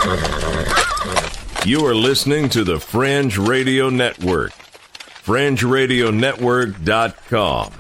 You are listening to the Fringe Radio Network. FringeRadioNetwork.com.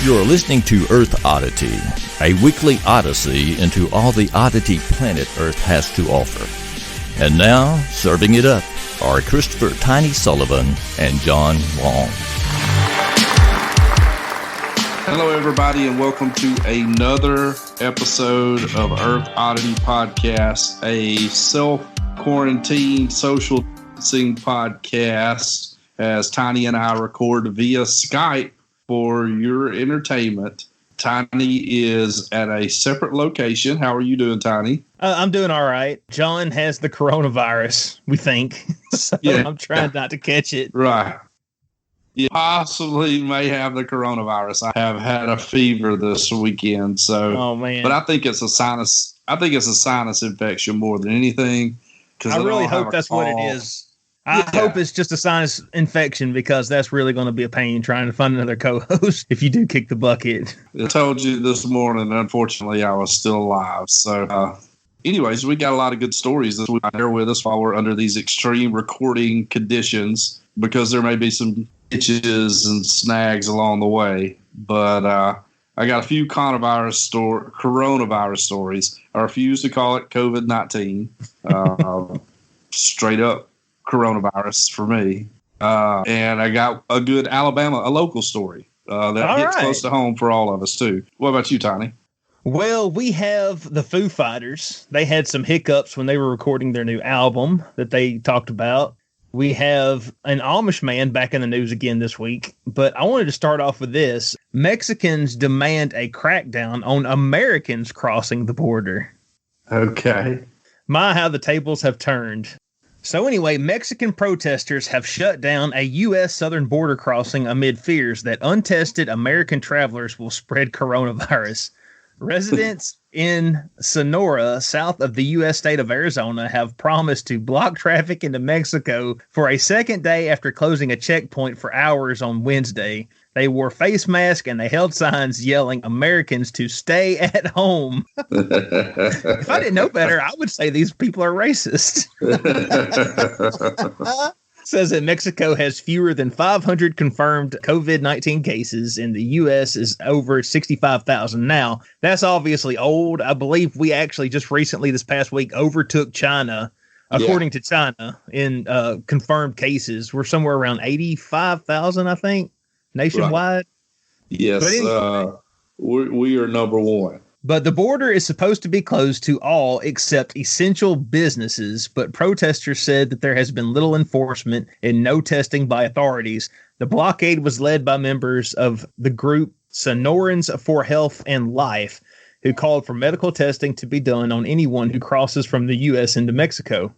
You're listening to Earth Oddity, a weekly odyssey into all the oddity planet Earth has to offer. And now, serving it up are Christopher Tiny Sullivan and John Long. Hello, everybody, and welcome to another episode of Earth Oddity Podcast, a self-quarantine social distancing podcast, as Tiny and I record via Skype for your entertainment. Tiny is at a separate location. How are you doing, Tiny? I'm doing all right. John has the coronavirus, we think. So yeah. I'm trying not to catch it. Right. You possibly may have the coronavirus. I have had a fever this weekend, so. Oh man! But I think it's a sinus. I think it's a sinus infection more than anything. I really hope that's what it is. I hope it's just a sinus infection, because that's really going to be a pain trying to find another co-host if you do kick the bucket. I told you this morning, unfortunately, I was still alive. So, anyways, we got a lot of good stories this week. Bear with us while we're under these extreme recording conditions, because there may be some itches and snags along the way. But I got a few coronavirus stories. I refuse to call it COVID-19. Straight up coronavirus for me. And I got a good a local story that hits close to home for all of us too. What about you, Tiny? Well, we have the Foo Fighters. They had some hiccups when they were recording their new album that they talked about. We have an Amish man back in the news again this week, but I wanted to start off with this. Mexicans demand a crackdown on Americans crossing the border. Okay. My, how the tables have turned. So anyway, Mexican protesters have shut down a U.S. southern border crossing amid fears that untested American travelers will spread coronavirus. Residents in Sonora, south of the U.S. state of Arizona, have promised to block traffic into Mexico for a second day after closing a checkpoint for hours on Wednesday. They wore face masks and they held signs yelling Americans to stay at home. If I didn't know better, I would say these people are racist. Says that Mexico has fewer than 500 confirmed COVID-19 cases, and the U.S. is over 65,000 now. That's obviously old. I believe we actually just recently, this past week, overtook China. According to China, in confirmed cases, we're somewhere around 85,000, I think, nationwide. Right. Yes, anyway, we are number one. But the border is supposed to be closed to all except essential businesses, but protesters said that there has been little enforcement and no testing by authorities. The blockade was led by members of the group Sonorans for Health and Life, who called for medical testing to be done on anyone who crosses from the U.S. into Mexico.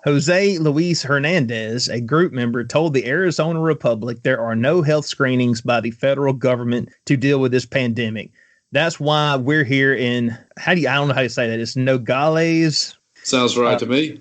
Jose Luis Hernandez, a group member, told the Arizona Republic there are no health screenings by the federal government to deal with this pandemic. That's why we're here in, I don't know how to say that. It's Nogales. Sounds right to me.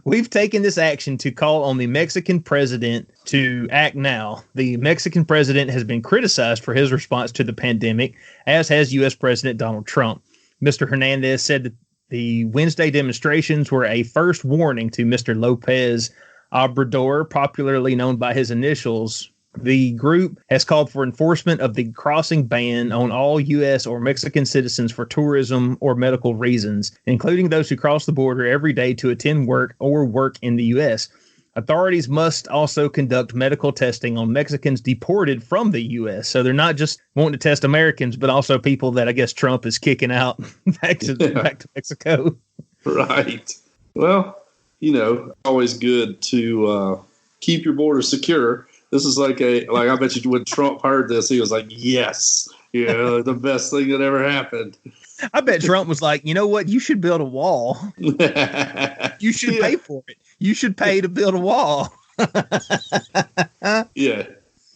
We've taken this action to call on the Mexican president to act now. The Mexican president has been criticized for his response to the pandemic, as has U.S. President Donald Trump. Mr. Hernandez said that the Wednesday demonstrations were a first warning to Mr. Lopez Obrador, popularly known by his initials. The group has called for enforcement of the crossing ban on all U.S. or Mexican citizens for tourism or medical reasons, including those who cross the border every day to attend work or work in the U.S. Authorities must also conduct medical testing on Mexicans deported from the U.S. So they're not just wanting to test Americans, but also people that I guess Trump is kicking out back to Mexico. Right. Well, always good to keep your border secure. This is like I bet you when Trump heard this, he was like, yes, the best thing that ever happened. I bet Trump was like, you know what? You should build a wall. You should pay for it. You should pay to build a wall. Yeah.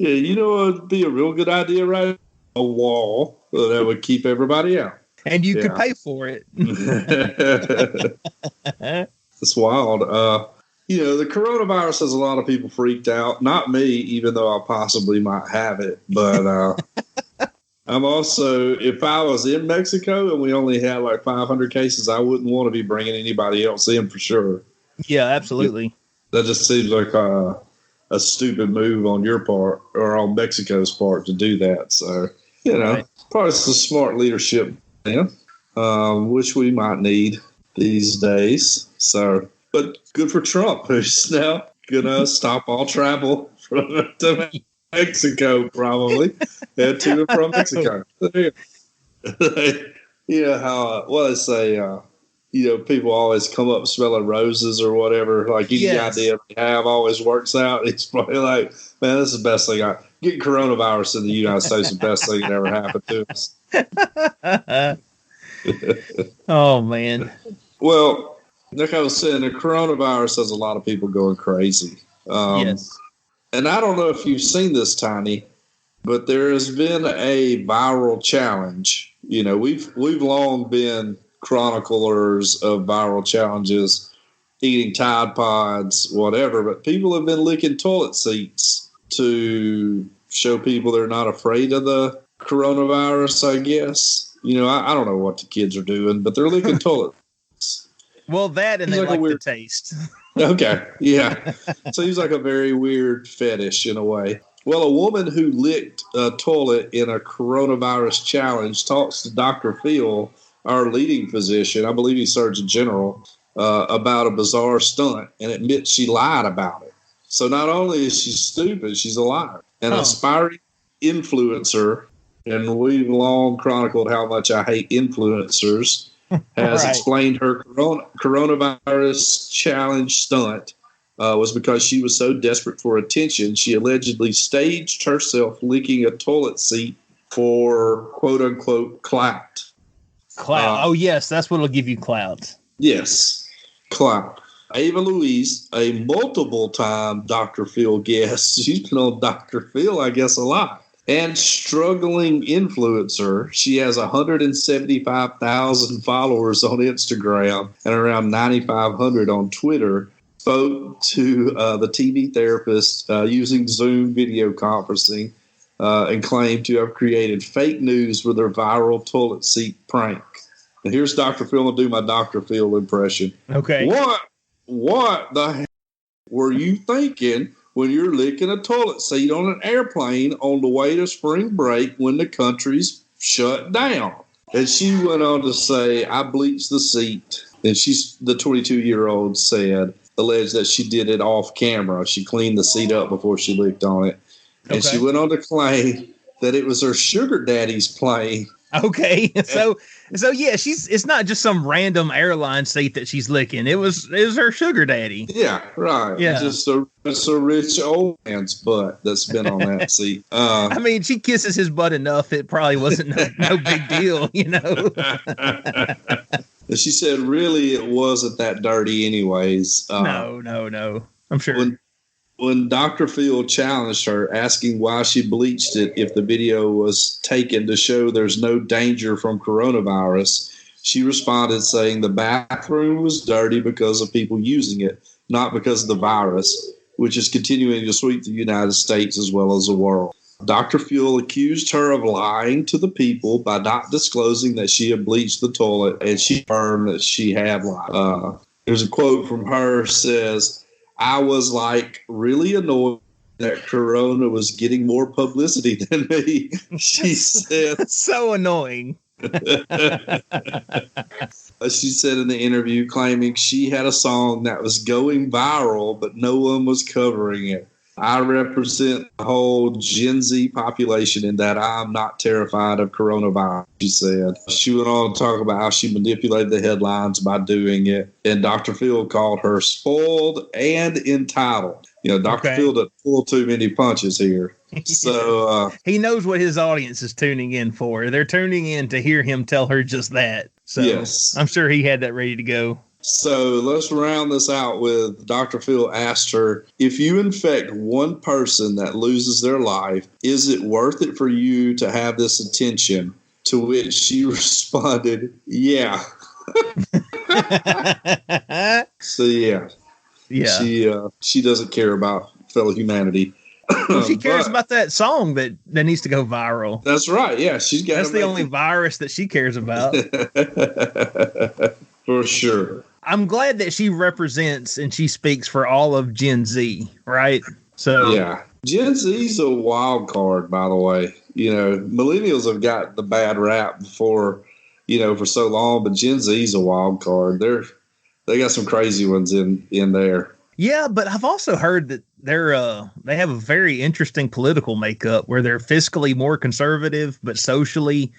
Yeah, you know what would be a real good idea, right? A wall that would keep everybody out. And you could pay for it. It's wild. The coronavirus has a lot of people freaked out. Not me, even though I possibly might have it. But I'm also, if I was in Mexico and we only had like 500 cases, I wouldn't want to be bringing anybody else in for sure. Yeah, absolutely. That just seems like a stupid move on your part or on Mexico's part to do that. So, probably some smart leadership, which we might need these days. So, but good for Trump, who's now going to stop all travel to Mexico, probably, and to and from Mexico. How, they say, people always come up smelling roses or whatever. Like any idea they have always works out. It's probably like, man, this is the best thing. Getting coronavirus in the United States is the best thing that ever happened to us. Oh, man. Well, like I was saying, the coronavirus has a lot of people going crazy. Yes. And I don't know if you've seen this, Tiny, but there has been a viral challenge. We've long been chroniclers of viral challenges, eating Tide Pods, whatever, but people have been licking toilet seats to show people they're not afraid of the coronavirus, I guess. I don't know what the kids are doing, but they're licking toilet seats. Well, that and they like the taste. Okay, yeah. Seems like a very weird fetish in a way. Well, a woman who licked a toilet in a coronavirus challenge talks to Dr. Phil, our leading physician, I believe he's Surgeon General, about a bizarre stunt, and admits she lied about it. So not only is she stupid, she's a liar. An aspiring influencer, and we've long chronicled how much I hate influencers, has explained her coronavirus challenge stunt was because she was so desperate for attention, she allegedly staged herself licking a toilet seat for quote-unquote clout. Clout. Yes, that's what'll give you clout. Yes, clout. Ava Louise, a multiple-time Dr. Phil guest, she's been on Dr. Phil, I guess, a lot, and struggling influencer. She has 175,000 followers on Instagram and around 9,500 on Twitter. Spoke to the TV therapist using Zoom video conferencing and claimed to have created fake news with her viral toilet seat prank. And here's Dr. Phil. I'll do my Dr. Phil impression. Okay. What the hell were you thinking when you're licking a toilet seat on an airplane on the way to spring break when the country's shut down? And she went on to say, I bleached the seat. And the 22-year-old alleged that she did it off camera. She cleaned the seat up before she licked on it. And she went on to claim that it was her sugar daddy's plane. Okay. So yeah, it's not just some random airline seat that she's licking. It was her sugar daddy. Yeah, right. Yeah. It's a rich old man's butt that's been on that seat. I mean, she kisses his butt enough. It probably wasn't no big deal, And she said, really, it wasn't that dirty anyways. No. I'm sure. When Dr. Phil challenged her, asking why she bleached it if the video was taken to show there's no danger from coronavirus, she responded saying the bathroom was dirty because of people using it, not because of the virus, which is continuing to sweep the United States as well as the world. Dr. Phil accused her of lying to the people by not disclosing that she had bleached the toilet, and she confirmed that she had lied. There's a quote from her says, I was really annoyed that Corona was getting more publicity than me. She said, that's so annoying. She said in the interview, claiming she had a song that was going viral, but no one was covering it. I represent the whole Gen Z population in that I'm not terrified of coronavirus, she said. She went on to talk about how she manipulated the headlines by doing it. And Dr. Phil called her spoiled and entitled. You know, Dr. Phil doesn't pull too many punches here. So he knows what his audience is tuning in for. They're tuning in to hear him tell her just that. So yes. I'm sure he had that ready to go. So let's round this out with Dr. Phil asked her, if you infect one person that loses their life, is it worth it for you to have this attention? To which she responded, yeah. So yeah. She doesn't care about fellow humanity. Well, she cares about that song that needs to go viral. That's right. Yeah, that's the only virus that she cares about. For sure. I'm glad that she represents and she speaks for all of Gen Z, right? So yeah, Gen Z's a wild card, by the way. You know, millennials have got the bad rap before, you know, for so long, but Gen Z's a wild card. They got some crazy ones in there. Yeah, but I've also heard that they have a very interesting political makeup where they're fiscally more conservative, but socially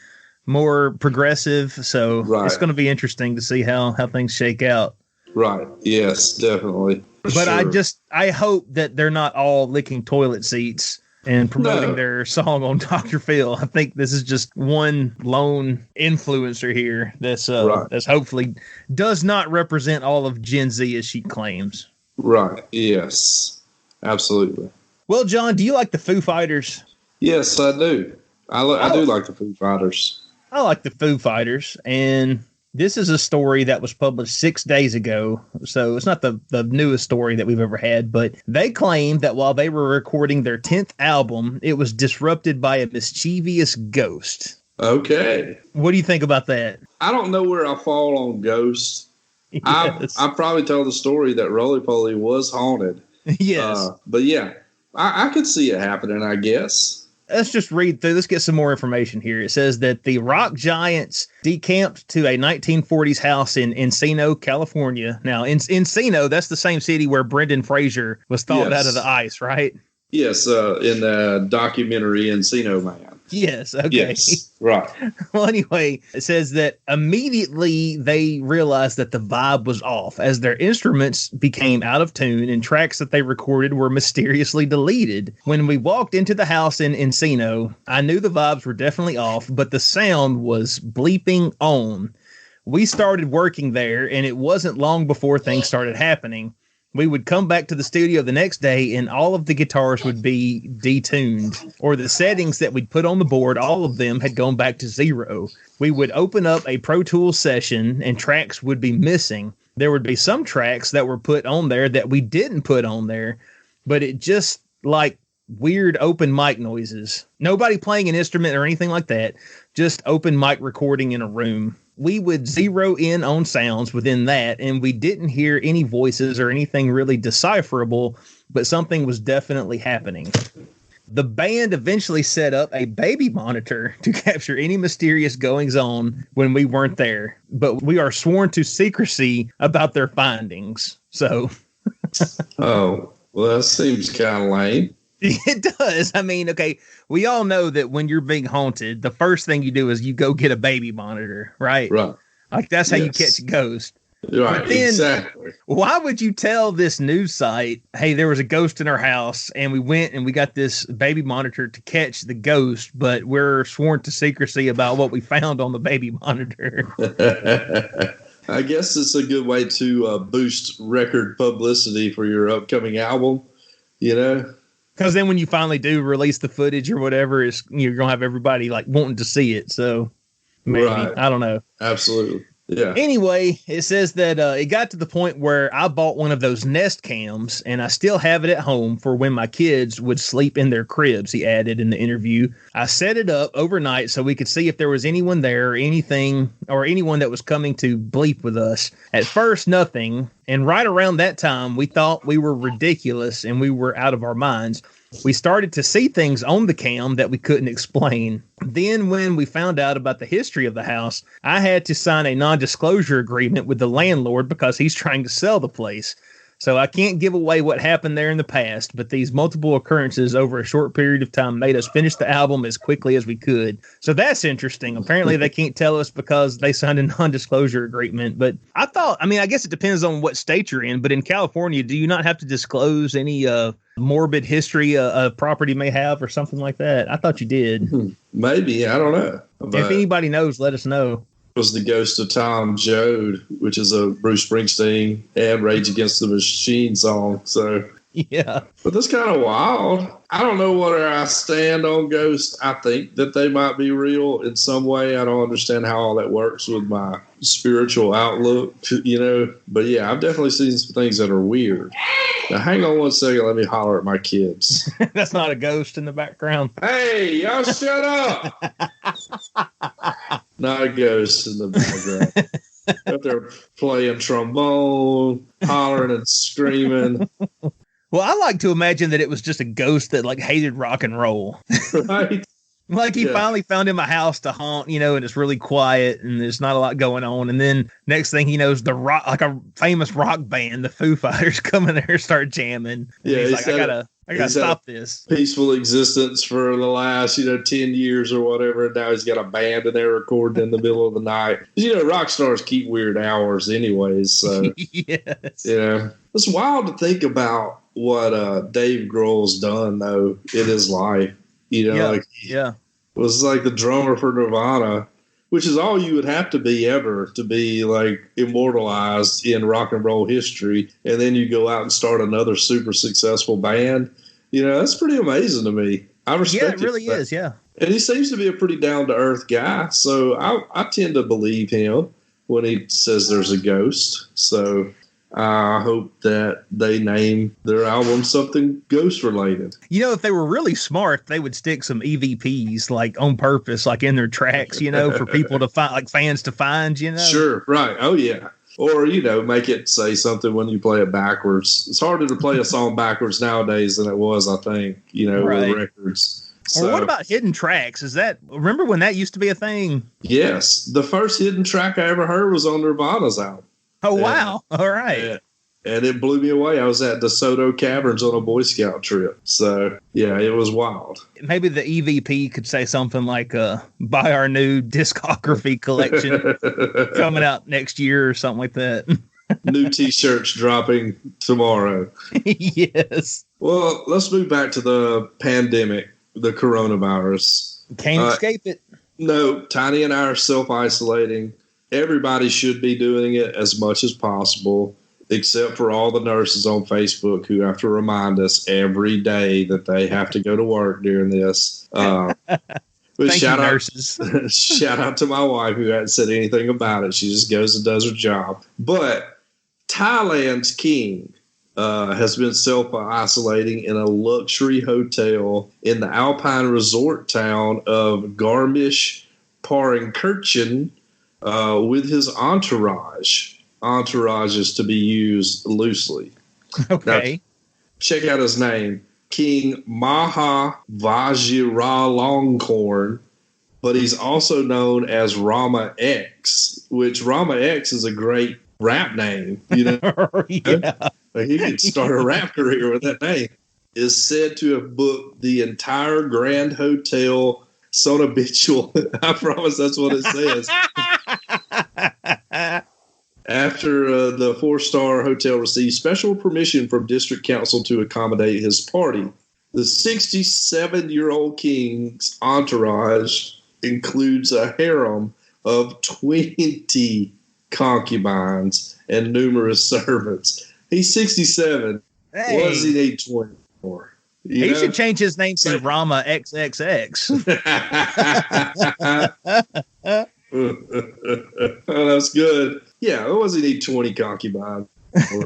more progressive. So It's going to be interesting to see how things shake out. Right. Yes, definitely. But sure. I hope that they're not all licking toilet seats and promoting their song on Dr. Phil. I think this is just one lone influencer here that's hopefully does not represent all of Gen Z as she claims. Right. Yes, absolutely. Well, John, do you like the Foo Fighters? Yes, I do. I do like the Foo Fighters. I like the Foo Fighters, and this is a story that was published 6 days ago, so it's not the newest story that we've ever had, but they claim that while they were recording their 10th album, it was disrupted by a mischievous ghost. Okay. What do you think about that? I don't know where I fall on ghosts. Yes. I probably tell the story that Roly Poly was haunted. Yes. But yeah, I could see it happening, I guess. Let's just read through. Let's get some more information here. It says that the rock giants decamped to a 1940s house in Encino, California. Now, Encino, that's the same city where Brendan Fraser was thawed out of the ice, right? Yes, in the documentary Encino Man. Yes, okay. Yes, right. Well, anyway, it says that immediately they realized that the vibe was off as their instruments became out of tune and tracks that they recorded were mysteriously deleted. When we walked into the house in Encino, I knew the vibes were definitely off, but the sound was bleeping on. We started working there, and it wasn't long before things started happening. We would come back to the studio the next day and all of the guitars would be detuned, or the settings that we'd put on the board, all of them had gone back to zero. We would open up a Pro Tools session and tracks would be missing. There would be some tracks that were put on there that we didn't put on there, but it just like weird open mic noises. Nobody playing an instrument or anything like that, just open mic recording in a room. We would zero in on sounds within that, and we didn't hear any voices or anything really decipherable, but something was definitely happening. The band eventually set up a baby monitor to capture any mysterious goings-on when we weren't there, but we are sworn to secrecy about their findings. So, oh, well, that seems kind of lame. It does. I mean, okay, we all know that when you're being haunted, the first thing you do is you go get a baby monitor, right? Right. Like that's how you catch a ghost. Right, then, exactly. Why would you tell this news site, hey, there was a ghost in our house and we went and we got this baby monitor to catch the ghost, but we're sworn to secrecy about what we found on the baby monitor? I guess it's a good way to boost record publicity for your upcoming album, you know? Because then when you finally do release the footage or whatever, you're going to have everybody like wanting to see it. So maybe, right. I don't know. Absolutely. Yeah. Anyway, it says that it got to the point where I bought one of those Nest cams and I still have it at home for when my kids would sleep in their cribs, he added in the interview. I set it up overnight so we could see if there was anyone there or anything or anyone that was coming to bleep with us. At first, nothing. And right around that time, we thought we were ridiculous and we were out of our minds. We started to see things on the cam that we couldn't explain. Then when we found out about the history of the house, I had to sign a non-disclosure agreement with the landlord because he's trying to sell the place. So I can't give away what happened there in the past, but these multiple occurrences over a short period of time made us finish the album as quickly as we could. So that's interesting. Apparently they can't tell us because they signed a non-disclosure agreement. But I guess it depends on what state you're in. But in California, do you not have to disclose any morbid history a property may have or something like that? I thought you did. Maybe. I don't know. But if anybody knows, let us know. Was the ghost of Tom Joad, which is a Bruce Springsteen and Rage Against the Machine song. So yeah, but that's kind of wild. I don't know where I stand on ghosts. I think that they might be real in some way. I don't understand how all that works with my spiritual outlook, But yeah, I've definitely seen some things that are weird. Now, hang on one second. Let me holler at my kids. That's not a ghost in the background. Hey, y'all shut up. Not a ghost in the background. Up there playing trombone, hollering and screaming. Well, I like to imagine that it was just a ghost that hated rock and roll. Right. He finally found him a house to haunt, and it's really quiet and there's not a lot going on. And then next thing he knows, the rock, a famous rock band, the Foo Fighters, come in there and start jamming. And he's like, I gotta stop this. Peaceful existence for the last, 10 years or whatever. And now he's got a band in there recording in the middle of the night. Rock stars keep weird hours anyways. So, yes. It's wild to think about what Dave Grohl's done, though, in his life. Was like the drummer for Nirvana, which is all you would have to be ever to be immortalized in rock and roll history. And then you go out and start another super successful band. That's pretty amazing to me. I respect it. Yeah, it really is. Yeah. And he seems to be a pretty down to earth guy. So I tend to believe him when he says there's a ghost. So I hope that they name their album something ghost related. If they were really smart, they would stick some EVPs on purpose, in their tracks, for people to find, fans to find, Sure. Right. Oh, yeah. Or, make it say something when you play it backwards. It's harder to play a song backwards nowadays than it was, I think, right. With records. Or what about hidden tracks? Remember when that used to be a thing? Yes. The first hidden track I ever heard was on Nirvana's album. Oh, wow. All right. And it blew me away. I was at DeSoto Caverns on a Boy Scout trip. So, yeah, it was wild. Maybe the EVP could say something like, buy our new discography collection coming out next year or something like that. New T-shirts dropping tomorrow. Yes. Well, let's move back to the pandemic, the coronavirus. Can't escape it. No, Tiny and I are self-isolating. Everybody should be doing it as much as possible, except for all the nurses on Facebook who have to remind us every day that they have to go to work during this. Thank you, nurses. Shout out to my wife who hadn't said anything about it. She just goes and does her job. But Thailand's king has been self-isolating in a luxury hotel in the alpine resort town of Garmisch-Partenkirchen, with his entourage. Entourage is to be used loosely. Okay. Now, check out his name, King Maha Vajiralongkorn, but he's also known as Rama X, which Rama X is a great rap name. Yeah. He could start a rap career with that name. Is said to have booked the entire Grand Hotel Sonobitual. I promise that's what it says. After the 4-star hotel received special permission from district council to accommodate his party. The 67-year-old king's entourage includes a harem of 20 concubines and numerous servants. He's 67. Hey. What does he need 20 for? He should change his name to Rama XXX. Oh, that's good. Yeah, what does he need 20 concubines for?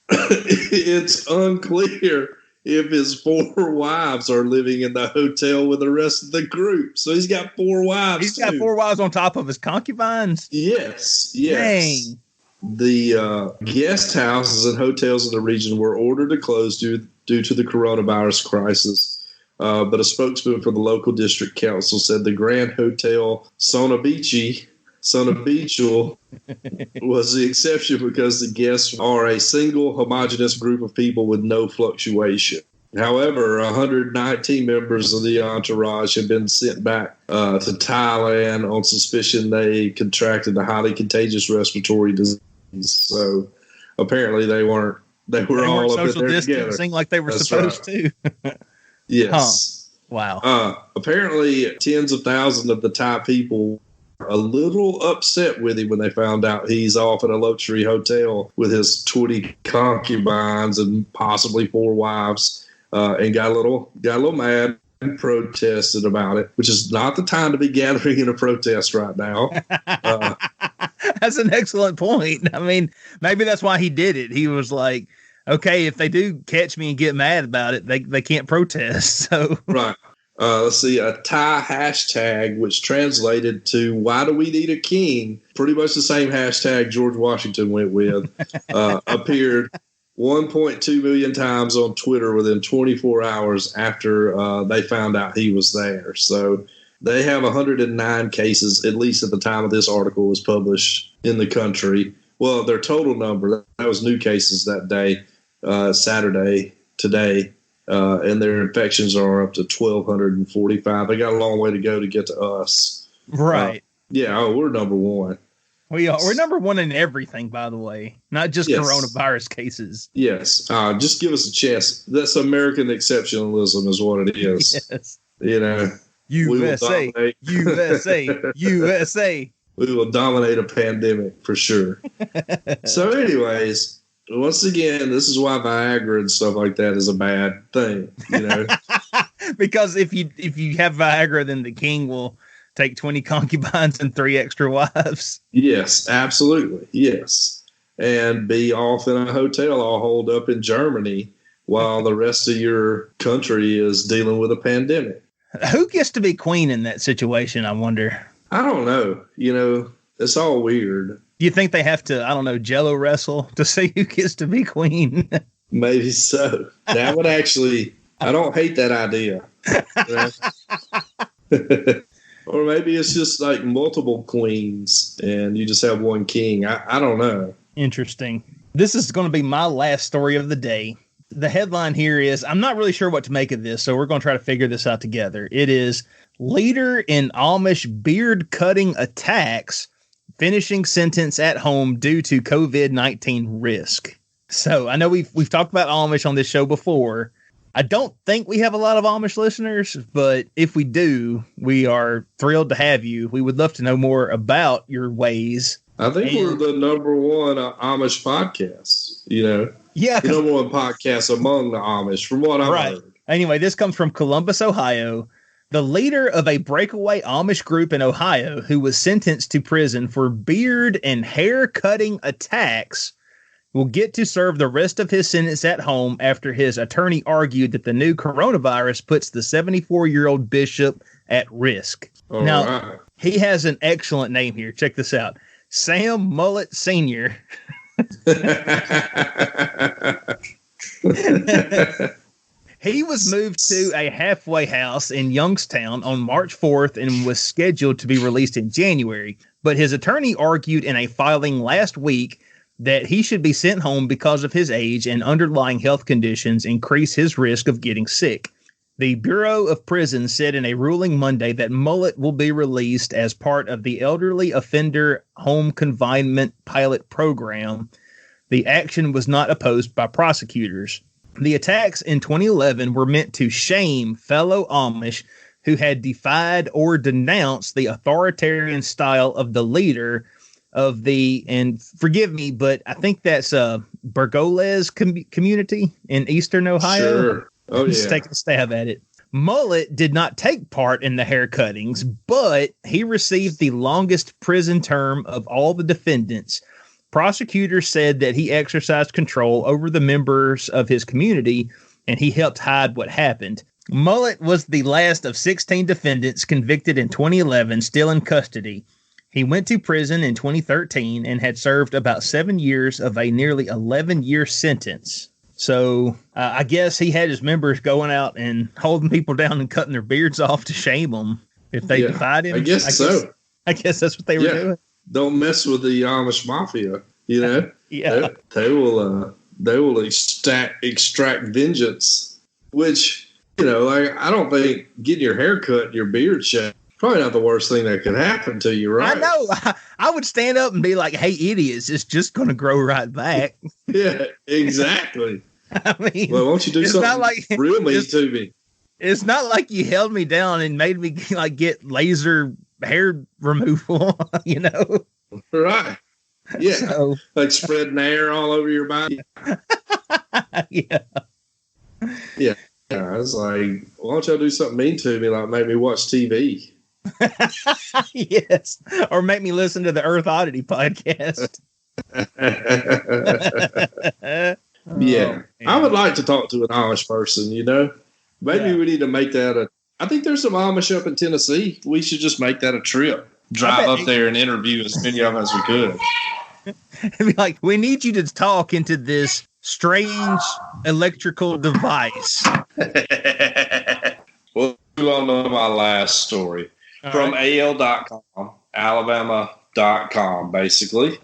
It's unclear if his 4 wives are living in the hotel with the rest of the group. So he's got 4 wives. He's got 4 wives on top of his concubines? Yes. Dang. The guest houses and hotels in the region were ordered to close due to the coronavirus crisis. But a spokesman for the local district council said the Grand Hotel Sonobitual was the exception because the guests are a single homogenous group of people with no fluctuation. However, 119 members of the entourage have been sent back to Thailand on suspicion they contracted a highly contagious respiratory disease. So apparently they were all up in there together, like they were supposed to. Yes. Huh. Wow. Apparently, tens of thousands of the Thai people were a little upset with him when they found out he's off at a luxury hotel with his 20 concubines and possibly 4 wives. And got a little mad and protested about it, which is not the time to be gathering in a protest right now. That's an excellent point. I mean, maybe that's why he did it. He was like, okay, if they do catch me and get mad about it, they can't protest. So right. Let's see, a Thai hashtag, which translated to "Why do we need a king?" Pretty much the same hashtag George Washington went with, appeared 1.2 million times on Twitter within 24 hours after they found out he was there. So they have 109 cases, at least at the time of this article was published, in the country. Well, their total number, that was new cases that day, Saturday, today, and their infections are up to 1,245. They got a long way to go to get to us. Right. We're number one. We're number one in everything, by the way, not just coronavirus cases. Yes. Just give us a chance. That's American exceptionalism is what it is. Yes. You know, USA. We will dominate a pandemic for sure. So anyways, once again, this is why Viagra and stuff like that is a bad thing, you know. Because if you have Viagra, then the king will take 20 concubines and 3 extra wives. Yes, absolutely. Yes. And be off in a hotel all holed up in Germany while the rest of your country is dealing with a pandemic. Who gets to be queen in that situation, I wonder? I don't know. You know, it's all weird. Do you think they have to, I don't know, Jello wrestle to see who gets to be queen? Maybe so. That would actually, I don't hate that idea. Or maybe it's just like multiple queens and you just have one king. I don't know. Interesting. This is going to be my last story of the day. The headline here is, I'm not really sure what to make of this, so we're going to try to figure this out together. It is, leader in Amish beard cutting attacks, finishing sentence at home due to COVID-19 risk. So I know we've talked about Amish on this show before. I don't think we have a lot of Amish listeners, but if we do, we are thrilled to have you. We would love to know more about your ways. I think we're the number one Amish podcast, you know. Yeah. The number one podcast among the Amish, from what I've heard. Anyway, this comes from Columbus, Ohio. The leader of a breakaway Amish group in Ohio who was sentenced to prison for beard and hair cutting attacks will get to serve the rest of his sentence at home after his attorney argued that the new coronavirus puts the 74-year-old bishop at risk. Now, he has an excellent name here. Check this out. Sam Mullet Sr. He was moved to a halfway house in Youngstown on March 4th and was scheduled to be released in January. But his attorney argued in a filing last week that he should be sent home because of his age and underlying health conditions increase his risk of getting sick. The Bureau of Prisons said in a ruling Monday that Mullet will be released as part of the Elderly Offender Home Confinement Pilot Program. The action was not opposed by prosecutors. The attacks in 2011 were meant to shame fellow Amish who had defied or denounced the authoritarian style of the leader of the, and forgive me, but I think that's Bergolez community in eastern Ohio. Sure. Oh, Just take a stab at it. Mullet did not take part in the hair cuttings, but he received the longest prison term of all the defendants. Prosecutors said that he exercised control over the members of his community and he helped hide what happened. Mullet was the last of 16 defendants convicted in 2011, still in custody. He went to prison in 2013 and had served about 7 years of a nearly 11-year sentence. So I guess he had his members going out and holding people down and cutting their beards off to shame them if they defied him. I guess so. I guess that's what they were doing. don't mess with the Amish mafia. You know, Yeah. they will extract vengeance. Which, you know, I don't think getting your hair cut and your beard shaved probably not the worst thing that could happen to you, right? I know. I would stand up and be like, "Hey, idiots! It's just going to grow right back." Yeah, exactly. I mean, well, why don't you do something real mean to me? It's not like you held me down and made me like get laser hair removal, you know? Right. Yeah. So, like spreading hair all over your body. yeah. Yeah. I was like, why don't y'all do something mean to me, like make me watch TV? Yes. Or make me listen to the Earth Oddity podcast. Yeah. I would like to talk to an Amish person, you know? Maybe we need to make that I think there's some Amish up in Tennessee. We should just make that a trip. Drive up there and interview as many of them as we could. It'd be like, we need you to talk into this strange electrical device. Well, you all know my last story from AL.com, Alabama.com, basically.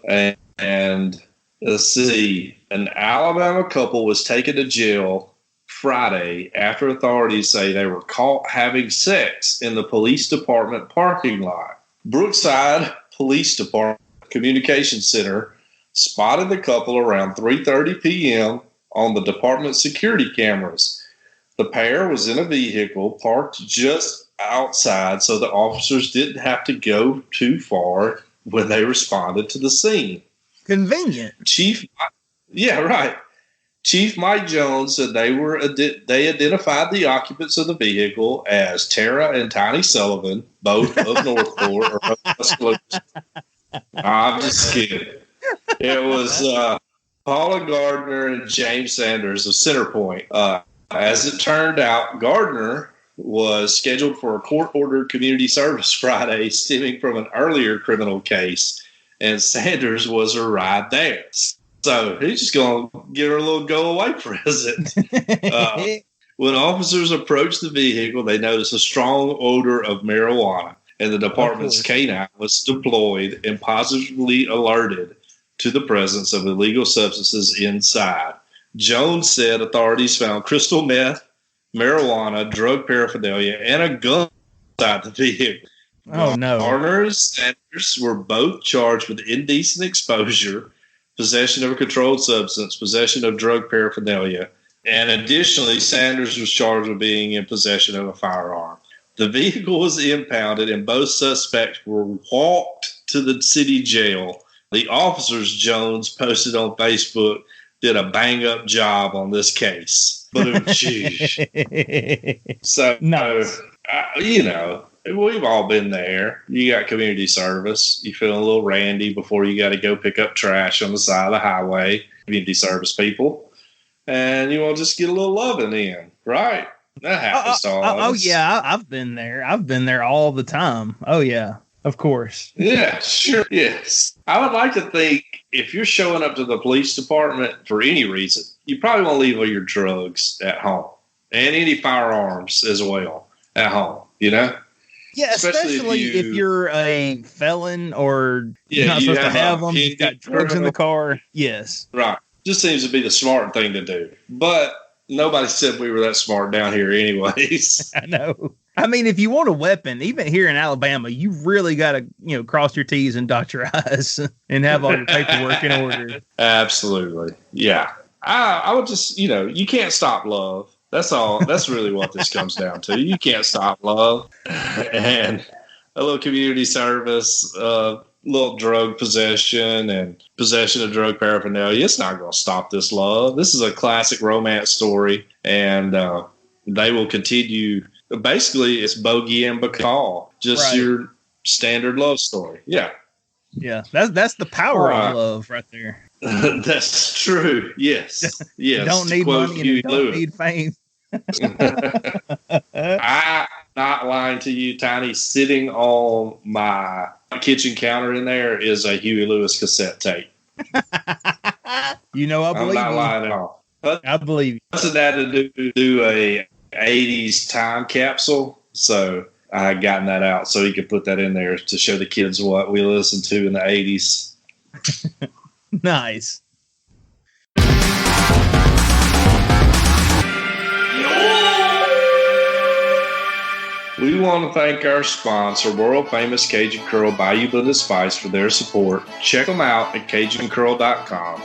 And let's see, an Alabama couple was taken to jail Friday after authorities say they were caught having sex in the police department parking lot. Brookside Police Department Communication Center spotted the couple around 3:30 p.m. on the department's security cameras. The pair was in a vehicle parked just outside, so the officers didn't have to go too far when they responded to the scene. Convenient. Chief Mike Jones said they identified the occupants of the vehicle as Tara and Tiny Sullivan, both of Northport or Tuscaloosa. I'm just kidding. It was Paula Gardner and James Sanders of Centerpoint. As it turned out, Gardner was scheduled for a court-ordered community service Friday stemming from an earlier criminal case, and Sanders was a ride there. So he's just going to give her a little go-away present. When officers approached the vehicle, they noticed a strong odor of marijuana, and the department's canine was deployed and positively alerted to the presence of illegal substances inside. Jones said authorities found crystal meth, marijuana, drug paraphernalia, and a gun inside the vehicle. Oh, no. Gardner and Sanders were both charged with indecent exposure, possession of a controlled substance, possession of drug paraphernalia, and additionally, Sanders was charged with being in possession of a firearm. The vehicle was impounded, and both suspects were walked to the city jail. The officers, Jones posted on Facebook, did a bang-up job on this case. But so, nice. You know, we've all been there. You got community service. You feel a little randy before you got to go pick up trash on the side of the highway. Community service people. And you want to just get a little loving in, right? That happens to all of us. Oh, yeah. I've been there. I've been there all the time. Oh, yeah. Of course. Yeah, sure. Yes. I would like to think if you're showing up to the police department for any reason, you probably want to leave all your drugs at home and any firearms as well at home, you know? Yeah, especially if you're a felon or you're not supposed to have them. You've got drugs in the car. Yes. Right. Just seems to be the smart thing to do. But nobody said we were that smart down here anyways. I know. I mean, if you want a weapon, even here in Alabama, you really got to, cross your T's and dot your I's and have all your paperwork in order. Absolutely. Yeah. I would just, you can't stop love. That's all. That's really what this comes down to. You can't stop love. And a little community service, little drug possession and possession of drug paraphernalia. It's not going to stop this love. This is a classic romance story, and they will continue. Basically, it's Bogey and Bacall, just your standard love story. Yeah. Yeah, that's the power of love right there. That's true. Yes. Yes. You don't need money and you don't need fame. I'm not lying to you, Tiny. Sitting on my kitchen counter in there is a Huey Lewis cassette tape. I believe I'm not lying at all. But I believe you. What's that to do a 80s time capsule? So I had gotten that out so he could put that in there to show the kids what we listened to in the 80s. Nice. We want to thank our sponsor, world famous Cajun Curl Bayou Blended Spice, for their support. Check them out at CajunCurl.com.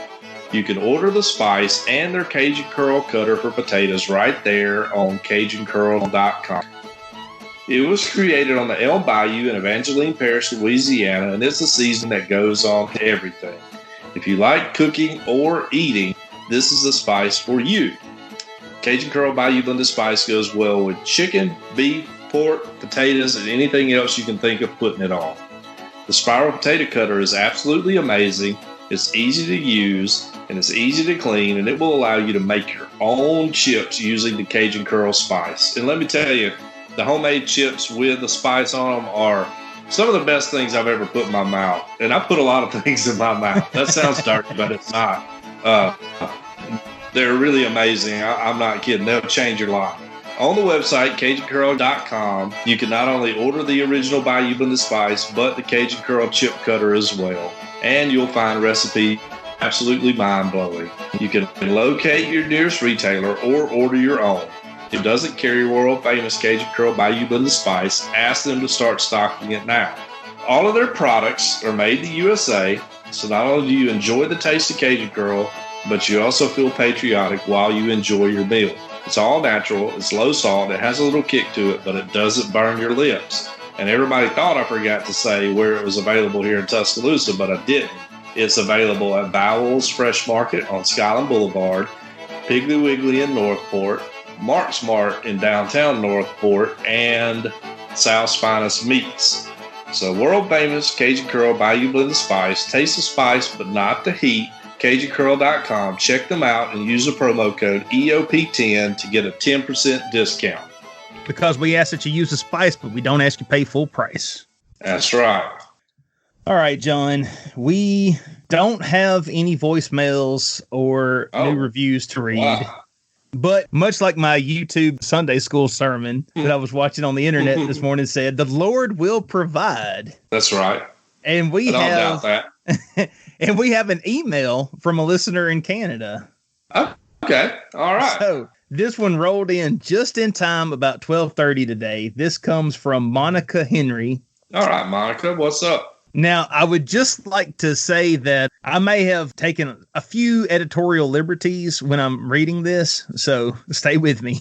You can order the spice and their Cajun Curl cutter for potatoes right there on CajunCurl.com. It was created on the El Bayou in Evangeline Parish, Louisiana, and it's a season that goes on to everything. If you like cooking or eating, this is the spice for you. Cajun Curl Bayou Blended Spice goes well with chicken, beef, pork, potatoes, and anything else you can think of putting it on. The spiral potato cutter is absolutely amazing. It's easy to use and it's easy to clean, and it will allow you to make your own chips using the Cajun Curl spice. And let me tell you, the homemade chips with the spice on them are some of the best things I've ever put in my mouth. And I put a lot of things in my mouth. That sounds dirty, but it's not. They're really amazing. I'm not kidding. They'll change your life. On the website, CajunCurl.com, you can not only order the original Bayou Blended Spice, but the Cajun Curl chip cutter as well. And you'll find recipes absolutely mind-blowing. You can locate your nearest retailer or order your own. If it doesn't carry world-famous Cajun Curl Bayou Blended Spice, ask them to start stocking it now. All of their products are made in the USA, so not only do you enjoy the taste of Cajun Curl, but you also feel patriotic while you enjoy your meal. It's all natural, it's low salt, it has a little kick to it, but it doesn't burn your lips. And everybody thought I forgot to say where it was available here in Tuscaloosa, but I didn't. It's available at Bowles Fresh Market on Skyland Boulevard, Piggly Wiggly in Northport, Mark's Mart in downtown Northport, and South's Finest Meats. So world famous Cajun Curl Bayou Blended Spice. Taste the spice, but not the heat. CajunCurl.com. Check them out and use the promo code EOP10 to get a 10% discount. Because we ask that you use the spice, but we don't ask you to pay full price. That's right. All right, John. We don't have any voicemails or new reviews to read. Wow. But much like my YouTube Sunday school sermon that I was watching on the internet this morning said, the Lord will provide. That's right. And we I don't doubt that. And we have an email from a listener in Canada. Oh, okay. All right. So this one rolled in just in time, about 12:30 today. This comes from Monica Henry. All right, Monica, what's up? Now, I would just like to say that I may have taken a few editorial liberties when I'm reading this, so stay with me.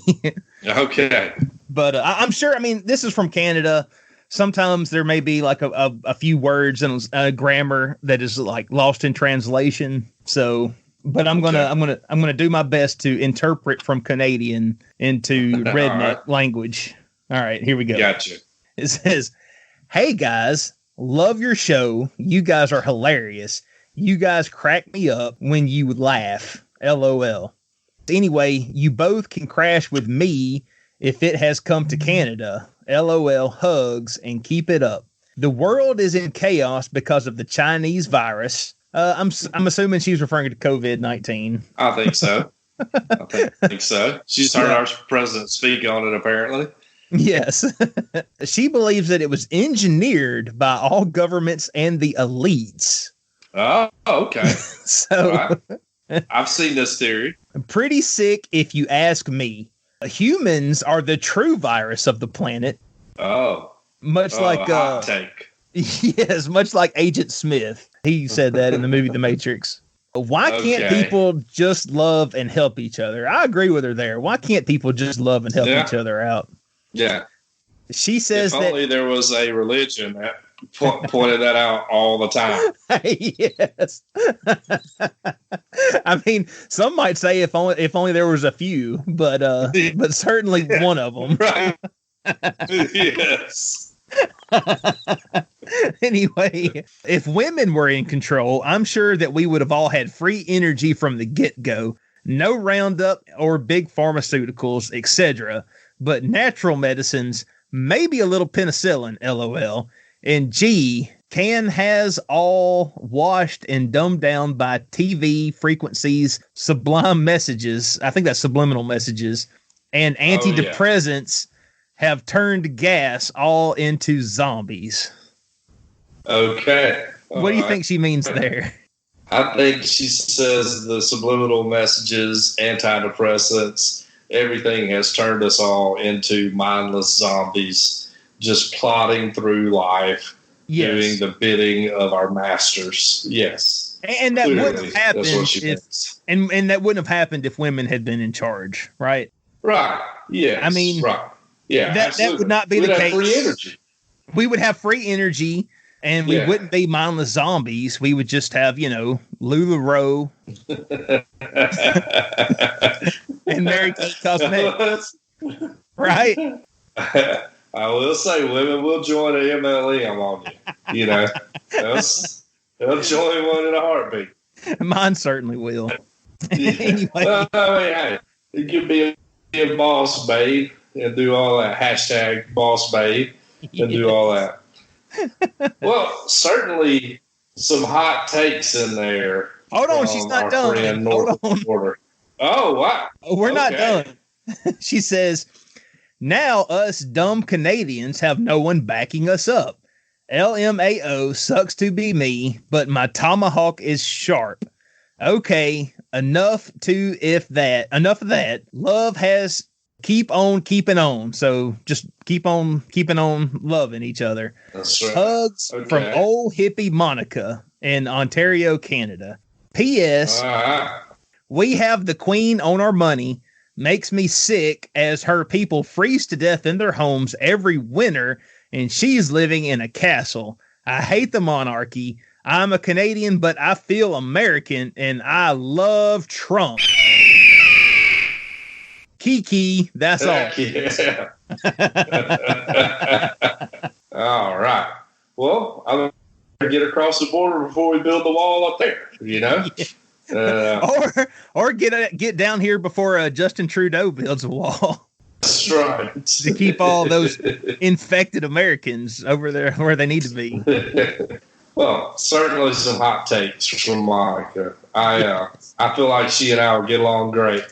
Okay. But I'm sure, I mean, this is from Canada. Sometimes there may be like a few words and grammar that is like lost in translation. So, but I'm gonna do my best to interpret from Canadian into redneck language. All right, here we go. Gotcha. It says, "Hey guys, love your show. You guys are hilarious. You guys crack me up when you laugh. LOL. Anyway, you both can crash with me if it has come to Canada. LOL, hugs, and keep it up. The world is in chaos because of the Chinese virus." I'm assuming she's referring to COVID-19. I think so. I think so. She's heard our president speak on it, apparently. Yes. She believes that it was engineered by all governments and the elites. Oh, okay. So right. I've seen this theory. Pretty sick if you ask me. Humans are the true virus of the planet. Oh. Much like hot take. Yes, much like Agent Smith. He said that in the movie The Matrix. Why can't people just love and help each other? I agree with her there. Why can't people just love and help each other out? Yeah. She says if only there was a religion that pointed that out all the time. Yes. I mean, some might say if only there was a few, but certainly one of them. Right. Yes. Anyway, if women were in control, I'm sure that we would have all had free energy from the get-go. No Roundup or big pharmaceuticals, etc. But natural medicines, maybe a little penicillin, LOL. And gee, Can has all washed and dumbed down by TV frequencies, sublime messages. I think that's subliminal messages. And antidepressants have turned gas all into zombies. Okay. What do you think she means there? I think she says the subliminal messages, antidepressants, everything has turned us all into mindless zombies, just plodding through life, doing the bidding of our masters. Yes. And that wouldn't have happened if, and that wouldn't have happened if women had been in charge, right? Right. Yeah. I mean, right. Yeah. That would not be the case. Free energy. We would have free energy. And we wouldn't be mindless zombies. We would just have, LuLaRoe and Mary Kate Cosmetics. Right? I will say women will join an MLM on you. They'll join one in a heartbeat. Mine certainly will. Anyway. Well, hey, you could be a boss babe and do all that. # boss babe and do all that. Well, certainly some hot takes in there. Hold on, she's not done. Hold on. Oh, wow. We're not done. She says, now us dumb Canadians have no one backing us up. LMAO sucks to be me, but my tomahawk is sharp. Okay, enough of that. Love has keep on keeping on. So just keep on keeping on loving each other. That's right. Hugs from old hippie Monica in Ontario, Canada. P.S. We have the queen on our money. Makes me sick as her people freeze to death in their homes every winter, and she's living in a castle. I hate the monarchy. I'm a Canadian, but I feel American, and I love Trump. Kiki, that's all. Yeah. All right. Well, I'm going to get across the border before we build the wall up there, or get down here before Justin Trudeau builds a wall. That's right. To keep all those infected Americans over there where they need to be. Well, certainly some hot takes from Monica. I feel like she and I will get along great,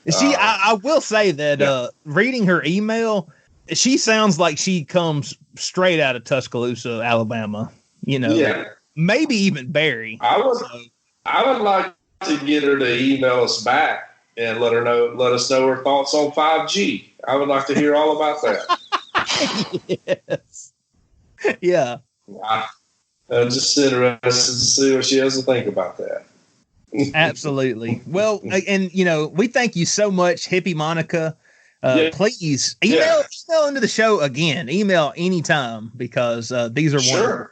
See, I will say that reading her email, she sounds like she comes straight out of Tuscaloosa, Alabama. Maybe even Barry. I would like to get her to email us back and let us know her thoughts on 5G. I would like to hear all about that. Yes. Yeah. I'm just interested to see what she has to think about that. Absolutely. Well, and we thank you so much, Hippie Monica. Please email into the show again. Email anytime because these are sure.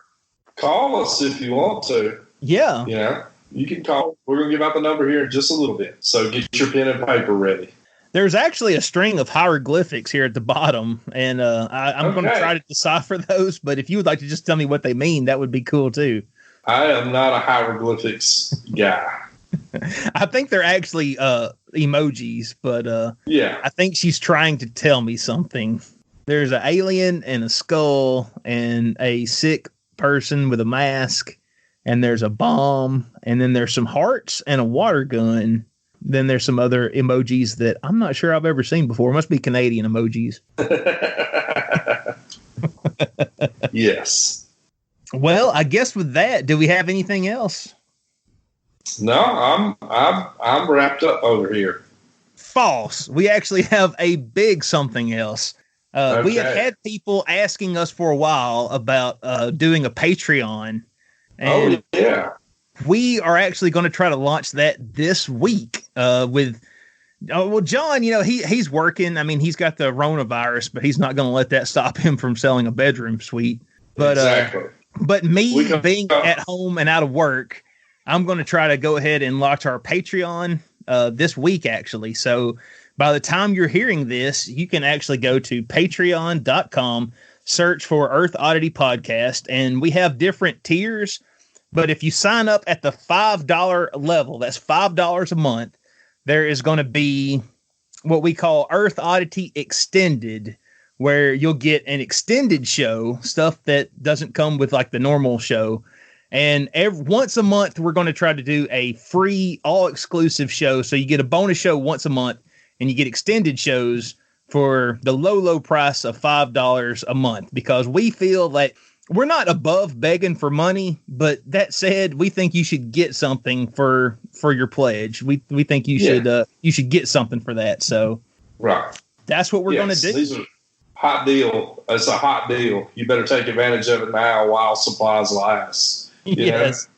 Call us if you want to. Yeah. You can call. We're going to give out the number here in just a little bit. So get your pen and paper ready. There's actually a string of hieroglyphics here at the bottom, and I'm going to try to decipher those. But if you would like to just tell me what they mean, that would be cool too. I am not a hieroglyphics guy. I think they're actually emojis, but I think she's trying to tell me something. There's an alien and a skull and a sick person with a mask, and there's a bomb, and then there's some hearts and a water gun. Then there's some other emojis that I'm not sure I've ever seen before. It must be Canadian emojis. Yes. Well, I guess with that, do we have anything else? No, I'm wrapped up over here. False. We actually have a big something else. We have had people asking us for a while about doing a Patreon. And we are actually going to try to launch that this week with John, he's working. I mean, he's got the coronavirus, but he's not going to let that stop him from selling a bedroom suite. But exactly. But me being at home and out of work, I'm going to try to go ahead and launch our Patreon this week, actually. So by the time you're hearing this, you can actually go to patreon.com, search for Earth Oddity Podcast, and we have different tiers. But if you sign up at the $5 level, that's $5 a month, there is going to be what we call Earth Oddity Extended, where you'll get an extended show, stuff that doesn't come with like the normal show. And once a month, we're going to try to do a free, all-exclusive show. So you get a bonus show once a month, and you get extended shows for the low price of $5 a month, because we feel that we're not above begging for money, but that said, we think you should get something for your pledge. We think you should get something for that. So that's what we're going to do. These are hot deal. It's a hot deal. You better take advantage of it now while supplies last. Yes.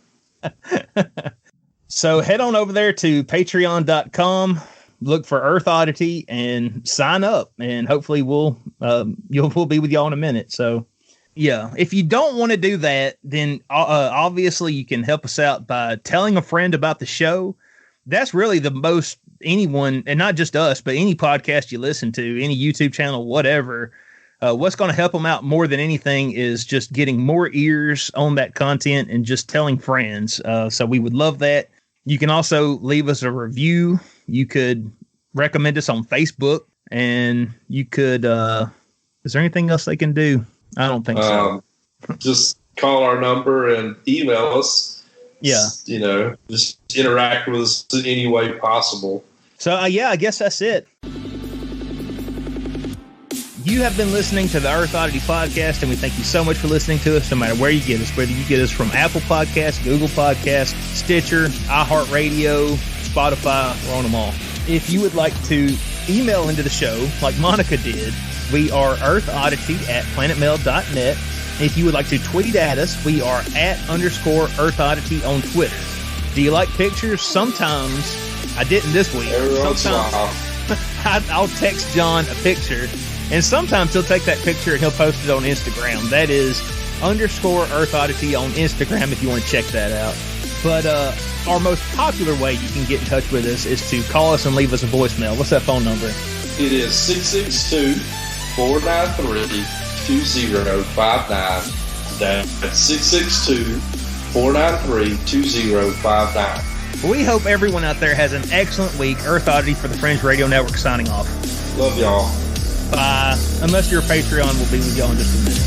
So head on over there to patreon.com, look for Earth Oddity and sign up, and hopefully we'll be with y'all in a minute. So yeah, if you don't want to do that, then obviously you can help us out by telling a friend about the show. That's really the most anyone, and not just us, but any podcast you listen to, any YouTube channel, whatever. What's going to help them out more than anything is just getting more ears on that content and just telling friends. So we would love that. You can also leave us a review. You could recommend us on Facebook, and you could, is there anything else they can do? I don't think so. Just call our number and email us. Yeah. Just interact with us in any way possible. So, I guess that's it. You have been listening to the Earth Oddity Podcast, and we thank you so much for listening to us, no matter where you get us, whether you get us from Apple Podcasts, Google Podcasts, Stitcher, iHeartRadio, Spotify, we're on them all. If you would like to email into the show, like Monica did, we are earthoddity@planetmail.net. If you would like to tweet at us, we are @_earthoddity on Twitter. Do you like pictures? Sometimes, I didn't this week. Sometimes I'll text John a picture, and sometimes he'll take that picture and he'll post it on Instagram. That is _earthoddity on Instagram if you want to check that out. But our most popular way you can get in touch with us is to call us and leave us a voicemail. What's that phone number? It is 662-493-2059. That's 662-493-2059. We hope everyone out there has an excellent week. Earth Oddity for the Fringe Radio Network signing off. Love y'all. Bye. Unless you're a Patreon, we'll be with y'all in just a minute.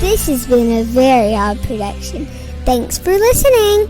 This has been a very odd production. Thanks for listening.